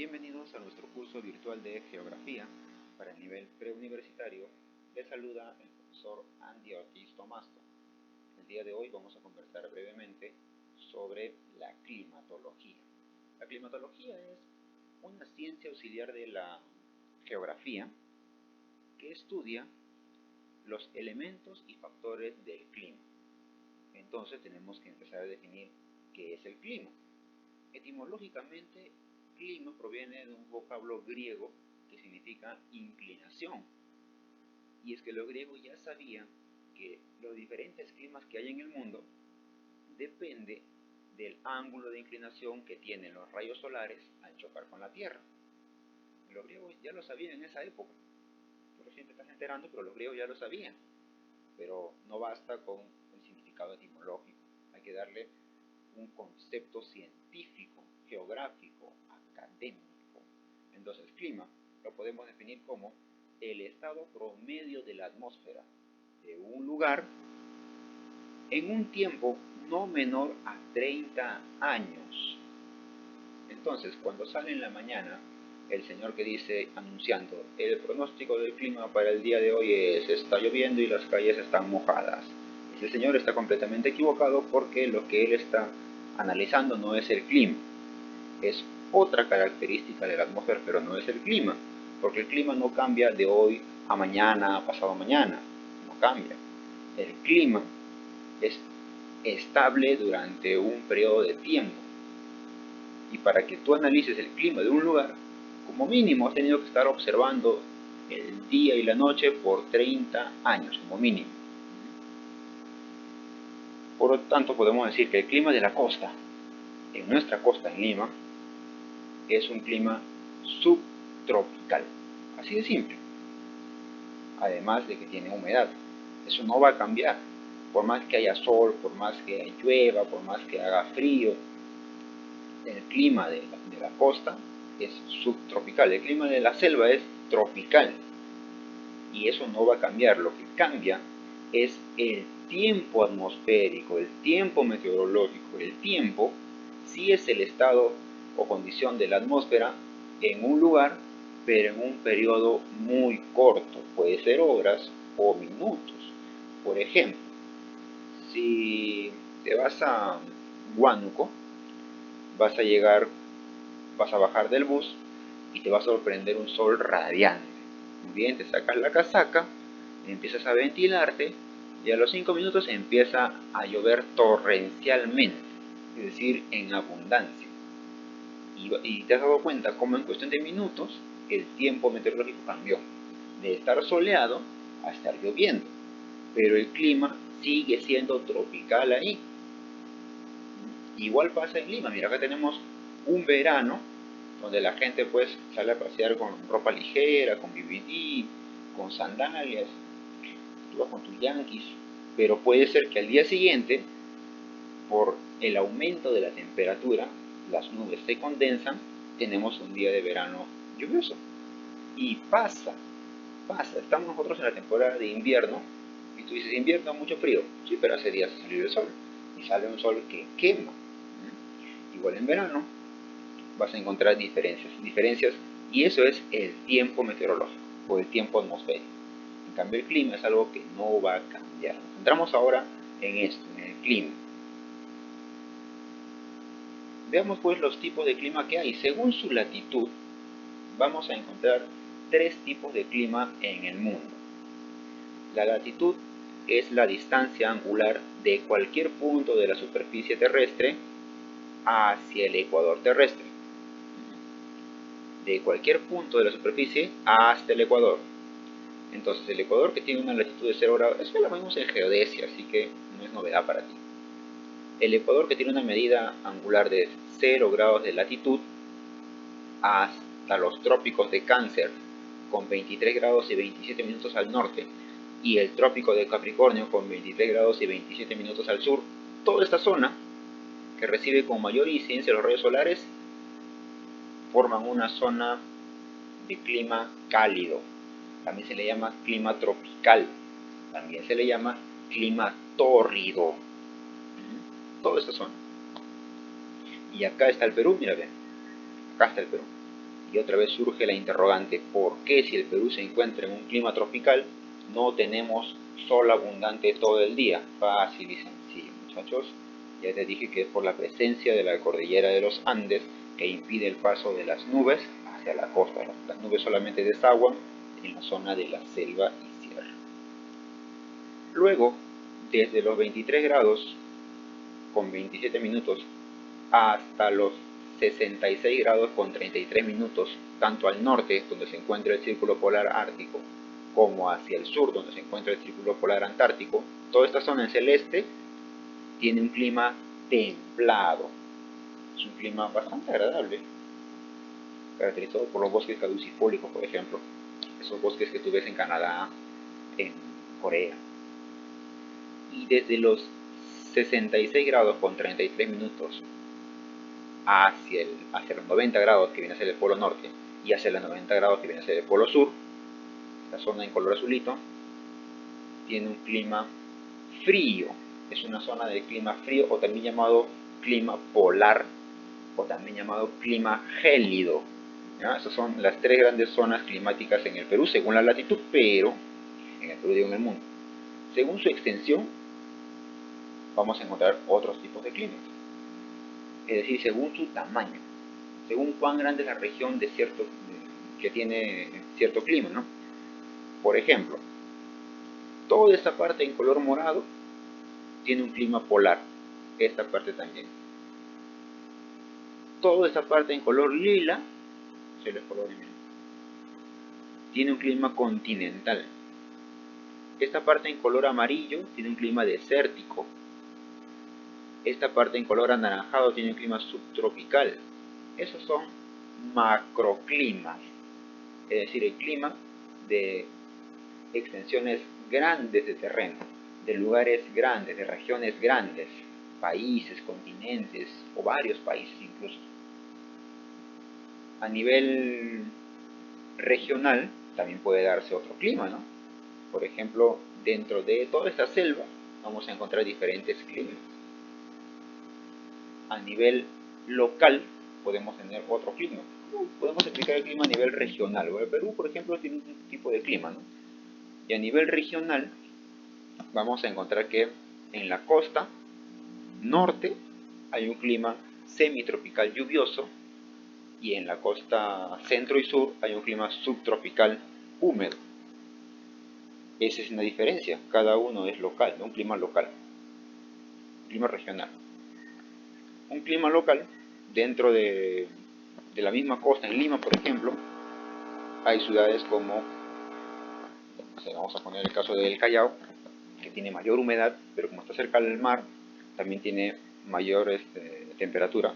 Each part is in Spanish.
Bienvenidos a nuestro curso virtual de Geografía para el nivel preuniversitario. Les saluda el profesor Andy Ortiz Tomasto. El día de hoy vamos a conversar brevemente sobre la climatología. La climatología es una ciencia auxiliar de la geografía que estudia los elementos y factores del clima. Entonces tenemos que empezar a definir qué es el clima. Etimológicamente, clima proviene de un vocablo griego que significa inclinación. Y es que los griegos ya sabían que los diferentes climas que hay en el mundo depende del ángulo de inclinación que tienen los rayos solares al chocar con la Tierra. Los griegos ya lo sabían en esa época. Tú recién te estás enterando, pero los griegos ya lo sabían. Pero no basta con el significado etimológico. Hay que darle un concepto científico, geográfico, académico. Entonces, el clima lo podemos definir como el estado promedio de la atmósfera de un lugar en un tiempo no menor a 30 años. Entonces, cuando sale en la mañana el señor que dice, anunciando, el pronóstico del clima para el día de hoy es, está lloviendo y las calles están mojadas. Ese señor está completamente equivocado porque lo que él está analizando no es el clima. Es otra característica de la atmósfera, pero no es el clima. Porque el clima no cambia de hoy a mañana, a pasado mañana. No cambia. El clima es estable durante un periodo de tiempo. Y para que tú analices el clima de un lugar, como mínimo has tenido que estar observando el día y la noche por 30 años, como mínimo. Por lo tanto, podemos decir que el clima de la costa, en nuestra costa en Lima, es un clima subtropical. Así de simple. Además de que tiene humedad. Eso no va a cambiar. Por más que haya sol, por más que llueva, por más que haga frío, el clima de la costa es subtropical. El clima de la selva es tropical. Y eso no va a cambiar. Lo que cambia es el tiempo atmosférico, el tiempo meteorológico. El tiempo sí es el estado o condición de la atmósfera en un lugar, pero en un periodo muy corto. Puede ser horas o minutos. Por ejemplo, si te vas a Huánuco, vas a bajar del bus y te va a sorprender un sol radiante. Muy bien, te sacas la casaca, empiezas a ventilarte y a los 5 minutos empieza a llover torrencialmente, es decir, en abundancia. Y te has dado cuenta cómo en cuestión de minutos el tiempo meteorológico cambió, de estar soleado a estar lloviendo, pero el clima sigue siendo tropical ahí. Igual pasa en Lima. Mira, acá tenemos un verano donde la gente pues sale a pasear con ropa ligera, con BBD, con sandalias, tú vas con tus yanquis, pero puede ser que al día siguiente, por el aumento de la temperatura, las nubes se condensan, tenemos un día de verano lluvioso. Y pasa, estamos nosotros en la temporada de invierno, y tú dices, invierno, mucho frío, sí, pero hace días salió el sol, y sale un sol que quema. Igual en verano vas a encontrar diferencias, y eso es el tiempo meteorológico o el tiempo atmosférico. En cambio, el clima es algo que no va a cambiar. Nos centramos ahora en esto, en el clima. Veamos pues los tipos de clima que hay. Según su latitud, vamos a encontrar 3 tipos de clima en el mundo. La latitud es la distancia angular de cualquier punto de la superficie terrestre hacia el ecuador terrestre. De cualquier punto de la superficie hasta el ecuador. Entonces, el ecuador, que tiene una latitud de 0 grados, eso ya lo vemos en geodesia, así que no es novedad para ti. El ecuador, que tiene una medida angular de 0 grados de latitud, hasta los trópicos de Cáncer, con 23 grados y 27 minutos al norte, y el trópico de Capricornio, con 23 grados y 27 minutos al sur. Toda esta zona, que recibe con mayor incidencia los rayos solares, forman una zona de clima cálido. También se le llama clima tropical. También se le llama clima tórrido. Toda esta zona. Y acá está el Perú, mira bien. Acá está el Perú. Y otra vez surge la interrogante, ¿por qué si el Perú se encuentra en un clima tropical no tenemos sol abundante todo el día? Fácil y sencillo, muchachos. Ya te dije que es por la presencia de la cordillera de los Andes, que impide el paso de las nubes hacia la costa. Las nubes solamente desaguan en la zona de la selva y sierra. Luego, desde los 23 grados con 27 minutos hasta los 66 grados con 33 minutos, tanto al norte, donde se encuentra el círculo polar ártico, como hacia el sur, donde se encuentra el círculo polar antártico, toda esta zona en celeste tiene un clima templado. Es un clima bastante agradable, caracterizado por los bosques caducifólicos, por ejemplo, esos bosques que tú ves en Canadá, en Corea. Y desde los 66 grados con 33 minutos hacia los 90 grados, que viene a ser el polo norte, y hacia los 90 grados, que viene a ser el polo sur, la zona en color azulito, tiene un clima frío. Es una zona de clima frío, o también llamado clima polar, o también llamado clima gélido. ¿Ya? Esas son las tres grandes zonas climáticas en el Perú, según la latitud, pero en el Perú, digo, en el mundo. Según su extensión, vamos a encontrar otros tipos de climas. Es decir, según su tamaño, según cuán grande es la región que tiene cierto clima, ¿no? Por ejemplo, toda esta parte en color morado tiene un clima polar, esta parte también. Toda esta parte en color lila, tiene un clima continental. Esta parte en color amarillo tiene un clima desértico. Esta parte en color anaranjado tiene un clima subtropical. Esos son macroclimas, es decir, el clima de extensiones grandes de terreno, de lugares grandes, de regiones grandes, países, continentes o varios países incluso. A nivel regional también puede darse otro clima, ¿no? Por ejemplo, dentro de toda esta selva vamos a encontrar diferentes climas. A nivel local podemos tener otro clima. Podemos explicar el clima a nivel regional. El Perú, por ejemplo, tiene un tipo de clima, ¿no? Y a nivel regional vamos a encontrar que en la costa norte hay un clima semitropical lluvioso, y en la costa centro y sur hay un clima subtropical húmedo. Esa es una diferencia, cada uno es local, ¿no? Un clima local, un clima regional. Un clima local dentro de la misma costa, en Lima por ejemplo, hay ciudades como, vamos a poner el caso del Callao, que tiene mayor humedad, pero como está cerca del mar, también tiene mayor temperatura.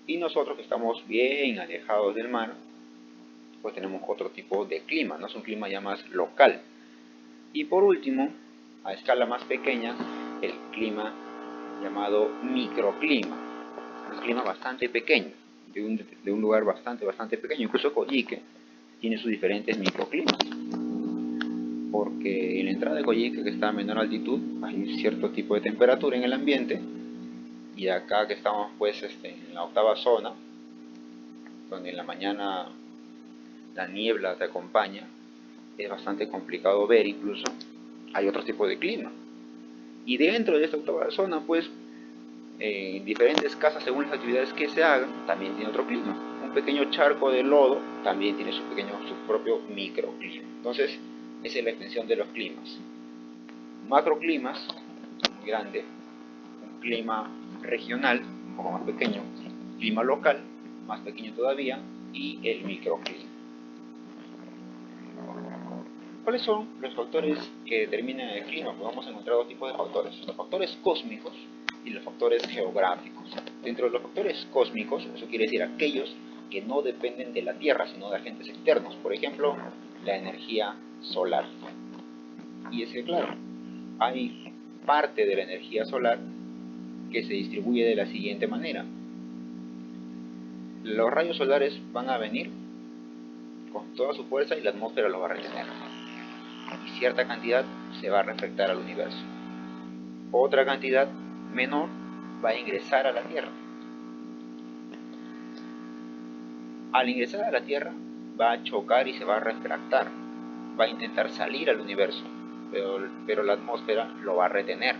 Y nosotros, que estamos bien alejados del mar, pues tenemos otro tipo de clima, ¿no? Es un clima ya más local. Y por último, a escala más pequeña, el clima llamado microclima. Un clima bastante pequeño, de un lugar bastante pequeño. Incluso Coyique tiene sus diferentes microclimas, porque en la entrada de Coyique, que está a menor altitud, hay cierto tipo de temperatura en el ambiente, y acá que estamos pues en la octava zona, donde en la mañana la niebla te acompaña, es bastante complicado ver, incluso hay otro tipo de clima. Y dentro de esta octava zona, pues, en diferentes casas, según las actividades que se hagan, también tiene otro clima. Un pequeño charco de lodo también tiene su propio microclima. Entonces, esa es la extensión de los climas. Macroclimas, muy grande, un clima regional, un poco más pequeño, clima local, más pequeño todavía, y el microclima. ¿Cuáles son los factores que determinan el clima? Pues vamos a encontrar dos tipos de factores: los factores cósmicos y los factores geográficos. Dentro de los factores cósmicos, eso quiere decir aquellos que no dependen de la Tierra, sino de agentes externos. Por ejemplo, la energía solar. Y es que, claro, hay parte de la energía solar que se distribuye de la siguiente manera. Los rayos solares van a venir con toda su fuerza y la atmósfera los va a retener. Y cierta cantidad se va a reflectar al universo. Otra cantidad menor va a ingresar a la Tierra. Al ingresar a la Tierra va a chocar y se va a refractar, va a intentar salir al universo, pero la atmósfera lo va a retener,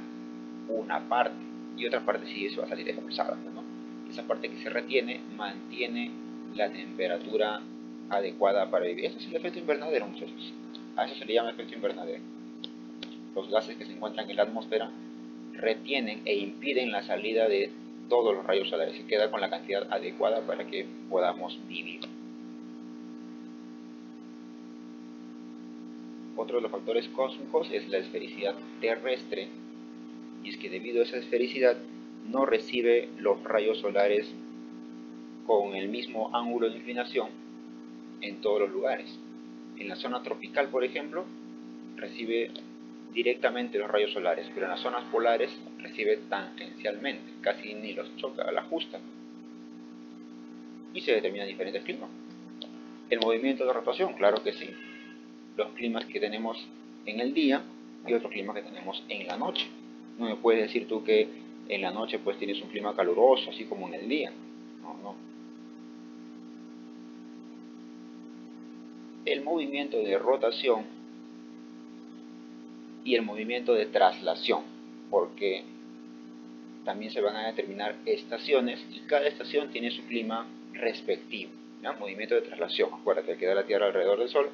una parte, y otra parte sí se va a salir expulsada, ¿no? Esa parte que se retiene mantiene la temperatura adecuada para vivir. Ese es el efecto invernadero, muchachos. A eso se le llama efecto invernadero. Los gases que se encuentran en la atmósfera retienen e impiden la salida de todos los rayos solares. Se queda con la cantidad adecuada para que podamos vivir. Otro de los factores cósmicos es la esfericidad terrestre, y es que debido a esa esfericidad no recibe los rayos solares con el mismo ángulo de inclinación en todos los lugares. En la zona tropical, por ejemplo, recibe directamente los rayos solares, pero en las zonas polares recibe tangencialmente, casi ni los choca, la ajusta, y se determinan diferentes climas. El movimiento de rotación, claro que sí, los climas que tenemos en el día y otros climas que tenemos en la noche. No me puedes decir tú que en la noche pues tienes un clima caluroso, así como en el día. No. El movimiento de rotación y el movimiento de traslación, porque también se van a determinar estaciones y cada estación tiene su clima respectivo, ¿no? Movimiento de traslación, acuérdate que da la Tierra alrededor del Sol,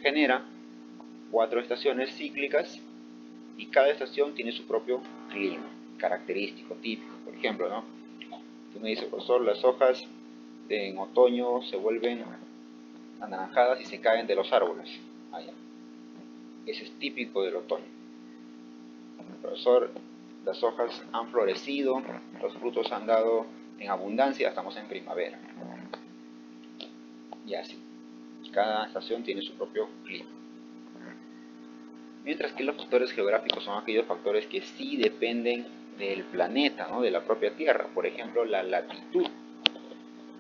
genera 4 estaciones cíclicas y cada estación tiene su propio clima característico, típico. Por ejemplo, ¿no? Tú me dices, profesor, las hojas en otoño se vuelven anaranjadas y se caen de los árboles. Allá. Ese es típico del otoño. Profesor, las hojas han florecido, los frutos han dado en abundancia, estamos en primavera. Y así. Cada estación tiene su propio clima. Mientras que los factores geográficos son aquellos factores que sí dependen del planeta, ¿no? De la propia Tierra. Por ejemplo, la latitud.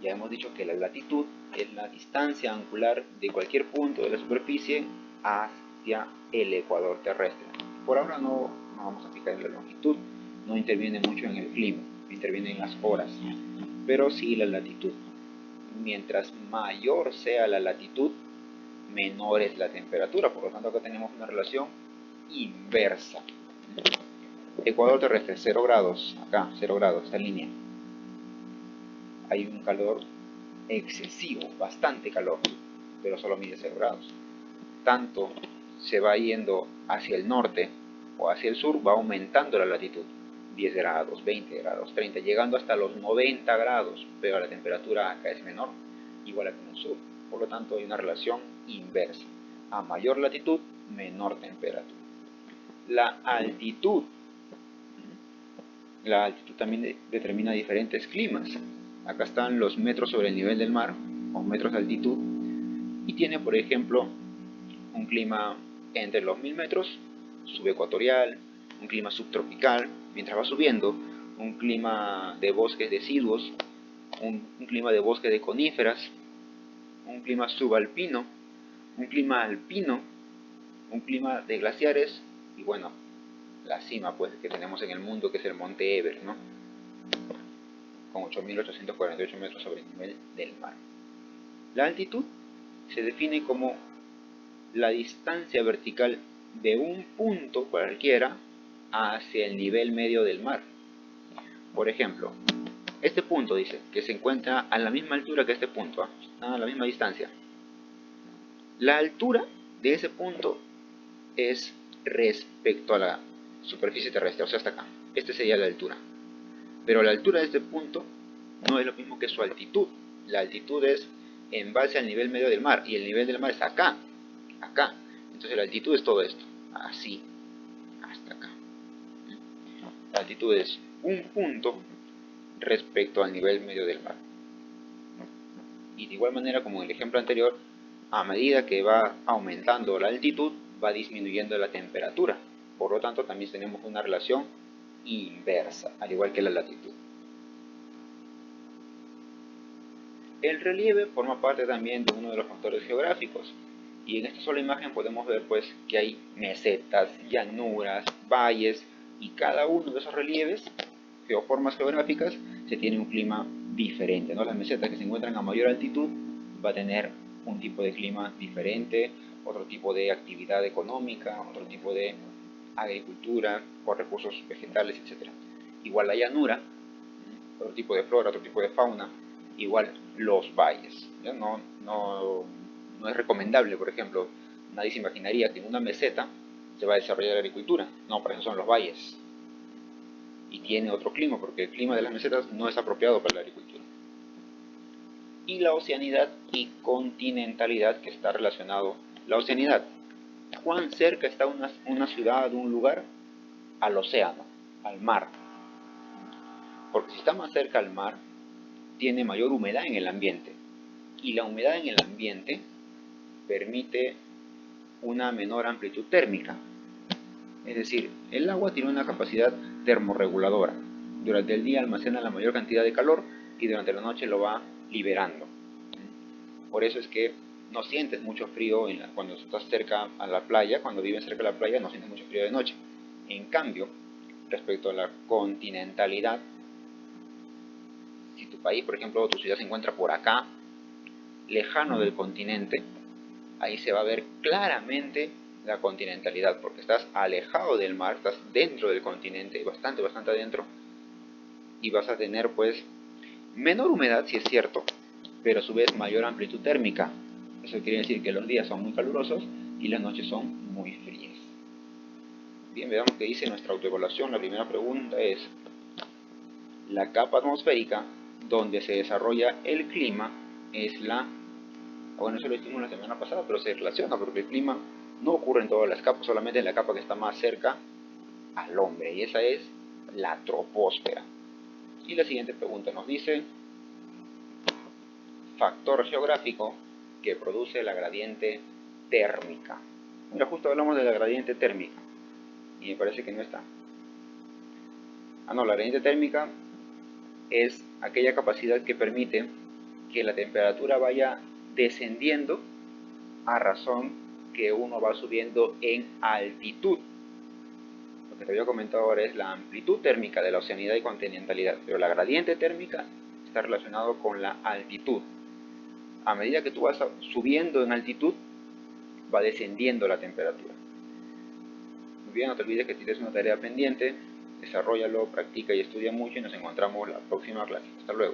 Ya hemos dicho que la latitud es la distancia angular de cualquier punto de la superficie hacia el ecuador terrestre. Por ahora no vamos a fijar en la longitud, no interviene mucho en el clima, interviene en las horas, pero sí la latitud. Mientras mayor sea la latitud, menor es la temperatura, por lo tanto acá tenemos una relación inversa. Ecuador terrestre, 0 grados, acá 0 grados, esta línea. Hay un calor excesivo, bastante calor, pero solo mide 0 grados. Tanto se va yendo hacia el norte o hacia el sur, va aumentando la latitud, 10 grados, 20 grados, 30, llegando hasta los 90 grados, pero la temperatura acá es menor, igual que en el sur. Por lo tanto, hay una relación inversa. A mayor latitud, menor temperatura. La altitud también determina diferentes climas. Acá están los metros sobre el nivel del mar, o metros de altitud, y tiene, por ejemplo, un clima entre los 1000 metros, subecuatorial, un clima subtropical, mientras va subiendo, un clima de bosques deciduos, un clima de bosques de coníferas, un clima subalpino, un clima alpino, un clima de glaciares, y bueno, la cima pues que tenemos en el mundo, que es el monte Everest, ¿no? Con 8.848 metros sobre el nivel del mar. La altitud se define como la distancia vertical de un punto cualquiera hacia el nivel medio del mar. Por ejemplo, este punto dice que se encuentra a la misma altura que este punto, están a la misma distancia. La altura de ese punto es respecto a la superficie terrestre, o sea, hasta acá. Esta sería la altura. Pero la altura de este punto no es lo mismo que su altitud. La altitud es en base al nivel medio del mar, y el nivel del mar está acá. Entonces la altitud es todo esto, así, hasta acá. La altitud es un punto respecto al nivel medio del mar. Y de igual manera, como en el ejemplo anterior, a medida que va aumentando la altitud, va disminuyendo la temperatura. Por lo tanto, también tenemos una relación inversa, al igual que la latitud. El relieve forma parte también de uno de los factores geográficos. Y en esta sola imagen podemos ver pues que hay mesetas, llanuras, valles, y cada uno de esos relieves, geoformas geográficas, se tiene un clima diferente, ¿no? Las mesetas que se encuentran a mayor altitud va a tener un tipo de clima diferente, otro tipo de actividad económica, otro tipo de agricultura o recursos vegetales, etc. Igual la llanura, otro tipo de flora, otro tipo de fauna, igual los valles. ¿Ya? No es recomendable, por ejemplo, nadie se imaginaría que en una meseta se va a desarrollar la agricultura. No, para eso son los valles. Y tiene otro clima, porque el clima de las mesetas no es apropiado para la agricultura. Y la oceanidad y continentalidad, que está relacionado. La oceanidad, ¿cuán cerca está una ciudad, un lugar? Al océano, al mar. Porque si está más cerca al mar, tiene mayor humedad en el ambiente. Y la humedad en el ambiente permite una menor amplitud térmica. Es decir, el agua tiene una capacidad termorreguladora. Durante el día almacena la mayor cantidad de calor y durante la noche lo va liberando. Por eso es que no sientes mucho frío cuando estás cerca a la playa, cuando vives cerca de la playa no sientes mucho frío de noche. En cambio, respecto a la continentalidad, si tu país, por ejemplo, o tu ciudad se encuentra por acá, lejano del continente, ahí se va a ver claramente la continentalidad, porque estás alejado del mar, estás dentro del continente, bastante adentro, y vas a tener pues menor humedad, si es cierto, pero a su vez mayor amplitud térmica. Eso quiere decir que los días son muy calurosos y las noches son muy frías. Bien, veamos qué dice nuestra autoevaluación. La primera pregunta es: la capa atmosférica donde se desarrolla el clima es la... Bueno, eso lo hicimos la semana pasada, pero se relaciona porque el clima no ocurre en todas las capas, solamente en la capa que está más cerca al hombre, y esa es la troposfera. Y la siguiente pregunta nos dice: factor geográfico que produce la gradiente térmica. Mira, justo hablamos de la gradiente térmica y me parece que no está. No, la gradiente térmica es aquella capacidad que permite que la temperatura vaya descendiendo a razón que uno va subiendo en altitud. Lo que te había comentado ahora es la amplitud térmica de la oceanidad y continentalidad, pero la gradiente térmica está relacionado con la altitud. A medida que tú vas subiendo en altitud, va descendiendo la temperatura. Muy bien, no te olvides que tienes una tarea pendiente, desarrollalo, practica y estudia mucho y nos encontramos la próxima clase. Hasta luego.